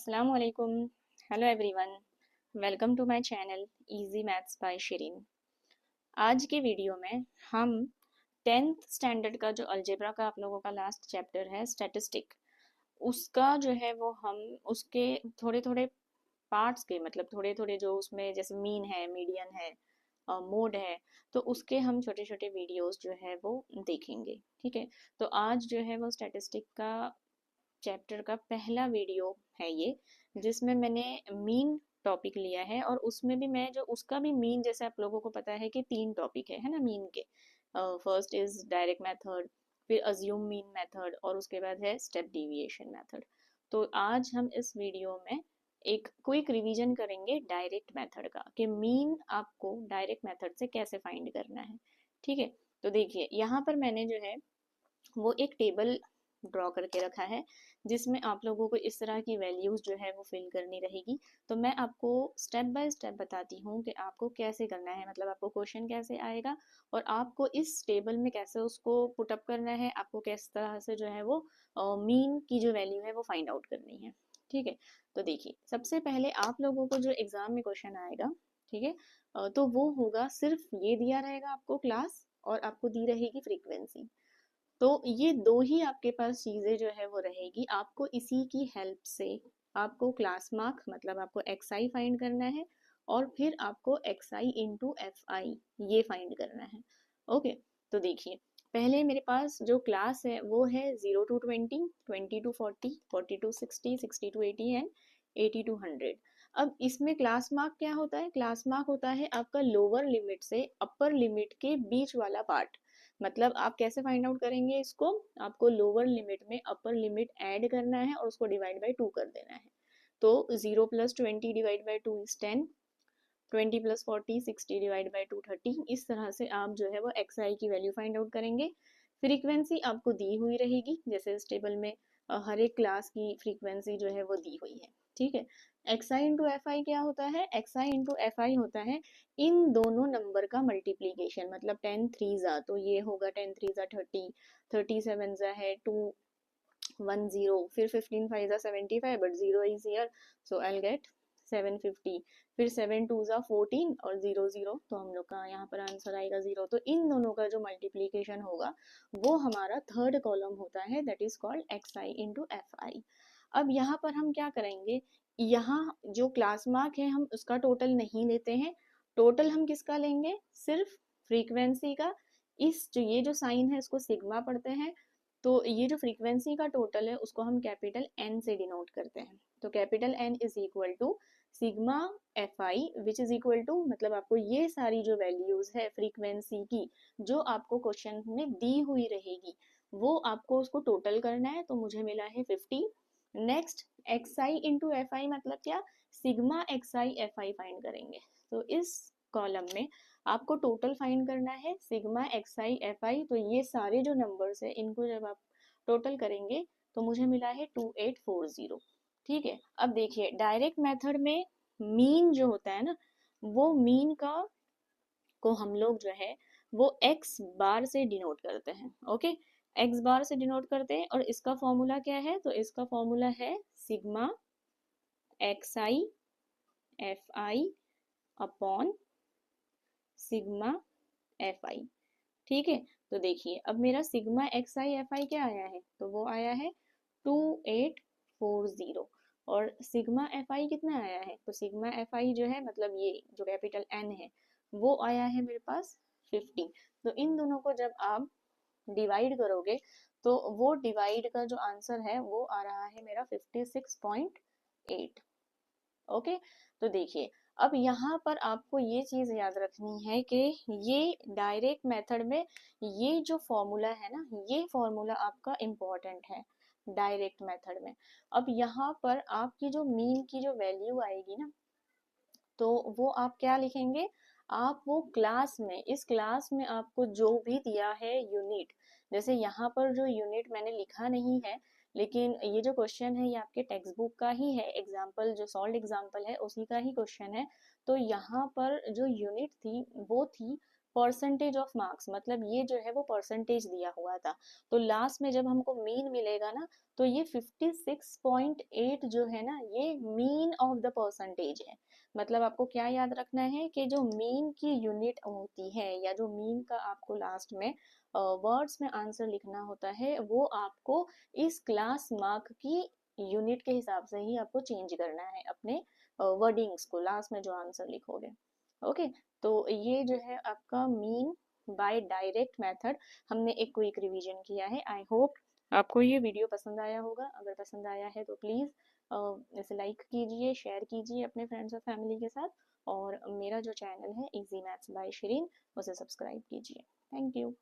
अस्सलाम वालेकुम। Hello everyone, welcome to my channel easy maths by Shirin. आज के वीडियो में हम 10th स्टैंडर्ड का जो अलजेब्रा का आप लोगों का लास्ट चैप्टर है स्टैटिस्टिक, उसका जो है वो हम उसके थोड़े थोड़े पार्ट्स के मतलब थोड़े थोड़े जो उसमें जैसे मीन है, मीडियन है, मोड है, तो उसके हम छोटे छोटे वीडियोस जो है वो देखेंगे। ठीक है, तो आज जो है वो स्टैटिस्टिक का चैप्टर का पहला वीडियो है ये, जिसमें मैंने मीन टॉपिक लिया है और उसमें भी मैं जो उसका भी मीन, जैसे आप लोगों को पता है कि 3 टॉपिक है ना मीन के। फर्स्ट इज डायरेक्ट मेथड, फिर अज्यूम मीन मेथड और उसके बाद है स्टेप डेविएशन मेथड। तो आज हम इस वीडियो में एक क्विक रिवीजन करेंगे डायरेक्ट मेथड का कि मीन आपको डायरेक्ट मेथड से कैसे फाइंड करना है। ठीक है, तो देखिए यहाँ पर मैंने जो है वो एक टेबल ड्रॉ करके रखा है जिसमें आप लोगों को इस तरह की वैल्यूज जो है वो फिल करनी रहेगी। तो मैं आपको स्टेप बाय स्टेप बताती हूँ कि आपको कैसे करना है, मतलब आपको क्वेश्चन कैसे आएगा और आपको इस टेबल में कैसे उसको पुट अप करना है, आपको किस तरह से जो है वो मीन की जो वैल्यू है वो फाइंड आउट करनी है। ठीक है, तो देखिए सबसे पहले आप लोगों को जो एग्जाम में क्वेश्चन आएगा, ठीक है, तो वो होगा, सिर्फ ये दिया रहेगा आपको क्लास और आपको दी रहेगी फ्रीक्वेंसी। तो ये दो ही आपके पास चीजें जो है वो रहेगी। आपको इसी की हेल्प से आपको क्लास मार्क मतलब आपको एक्स आई फाइंड करना है और फिर आपको x I into F I ये फाइंड करना है। ओके, तो देखिए पहले मेरे पास जो क्लास है वो है 0 to 20, 20 to 40, 40 to 60, 60 to 80 and 80 to 100। अब इसमें क्लास मार्क क्या होता है? क्लास मार्क होता है आपका लोअर लिमिट से अपर लिमिट के बीच वाला पार्ट। मतलब आप कैसे फाइंड आउट करेंगे इसको? आपको लोअर लिमिट में अपर लिमिट ऐड करना है और उसको डिवाइड बाय 2 कर देना है। तो 0 + 20 divide by 2 is 10, 20 + 40 60 divide by 2 30। इस तरह से आप जो है वो एक्स आई की वैल्यू फाइंड आउट करेंगे। फ्रीक्वेंसी आपको दी हुई रहेगी, जैसे इस टेबल में हर एक क्लास की फ्रीक्वेंसी जो है वो दी हुई है। ठीक है, x I into F I क्या होता है? X I into F I होता है इन दोनों नंबर का मल्टीप्लीकेशन। मतलब 10 3 तो ये होगा 10 3 30, 30 7 है 210, फिर 15 5 75, but 0 is here so I will get 750, फिर 7 2 14 और 0 0, तो हम लोग का यहाँ पर आंसर आएगा 0। तो इन दोनों का जो मल्टीप्लीकेशन होगा वो हमारा थर्ड कॉलम होता है, that is called x I into F I. अब यहाँ पर हम क्या करेंगे, यहाँ जो क्लास मार्क है हम उसका टोटल नहीं लेते हैं। टोटल हम किसका लेंगे? सिर्फ फ्रीक्वेंसी का। इस जो ये जो साइन है इसको सिग्मा पढ़ते हैं। तो ये जो फ्रीक्वेंसी का टोटल है उसको हम कैपिटल एन से डिनोट करते हैं। तो capital N is equal to sigma F I which is equal to, मतलब आपको ये सारी जो वैल्यूज है फ्रीक्वेंसी की जो आपको क्वेश्चन में दी हुई रहेगी वो आपको उसको टोटल करना है। तो मुझे मिला है 50। Next x I into F I मतलब क्या? Sigma x I F I find करेंगे। तो इस कॉलम में आपको टोटल फाइंड करना है sigma x I F I. तो ये सारे जो नंबर्स है इनको जब आप टोटल करेंगे तो मुझे मिला है 2840। ठीक है, अब देखिए डायरेक्ट मेथड में मीन जो होता है ना, वो मीन का को हम लोग जो है वो एक्स बार से डिनोट करते हैं। ओके, एक्स बार से डिनोट करते हैं और इसका फॉर्मूला क्या है? तो इसका फॉर्मूला है sigma x I F I upon sigma F आई। ठीक है, तो देखिए अब मेरा sigma x I F I क्या आया है? तो वो आया है 2840। और सिग्मा एफ आई कितना आया है? तो सिग्मा एफ आई जो है मतलब ये जो कैपिटल एन है वो आया है मेरे पास 50। तो इन दोनों को जब आप डिवाइड करोगे तो वो डिवाइड का जो आंसर है वो आ रहा है मेरा 56.8। ओके, तो देखिए अब यहाँ पर आपको ये चीज याद रखनी है कि ये डायरेक्ट मेथड में ये जो फॉर्मूला है ना, ये फॉर्मूला आपका इम्पोर्टेंट है डायरेक्ट मेथड में। अब यहाँ पर आपकी जो मीन की जो वैल्यू आएगी ना, तो वो आप क्या लिखेंगे? आप वो क्लास में, इस क्लास में आपको जो भी दिया है यूनिट, जैसे यहाँ पर जो यूनिट मैंने लिखा नहीं है लेकिन ये जो क्वेश्चन है ये आपके टेक्स्ट बुक का ही है, एग्जाम्पल जो सॉल्व एग्जाम्पल है उसी का ही क्वेश्चन है। तो यहाँ पर जो यूनिट थी वो थी परसेंटेज ऑफ मार्क्स, मतलब ये जो है वो परसेंटेज दिया हुआ था। तो लास्ट में जब हमको मीन मिलेगा ना, तो ये 56.8 जो है ना, ये मीन ऑफ द परसेंटेज है। मतलब आपको क्या याद रखना है कि जो मीन की यूनिट होती है, या जो मीन का आपको लास्ट में वर्ड्स में आंसर लिखना होता है, वो आपको इस क्लास मार्क की यूनिट के हिसाब से ही आपको चेंज करना है अपने वर्डिंग्स को, लास्ट में जो आंसर लिखोगे। ओके, तो ये जो है आपका मीन बाय डायरेक्ट मेथड हमने एक क्विक रिवीजन किया है। आई होप आपको ये वीडियो पसंद आया होगा। अगर पसंद आया है तो प्लीज़ इसे लाइक कीजिए, शेयर कीजिए अपने फ्रेंड्स और फैमिली के साथ, और मेरा जो चैनल है इजी मैथ्स बाय शिरीन, उसे सब्सक्राइब कीजिए। Thank you.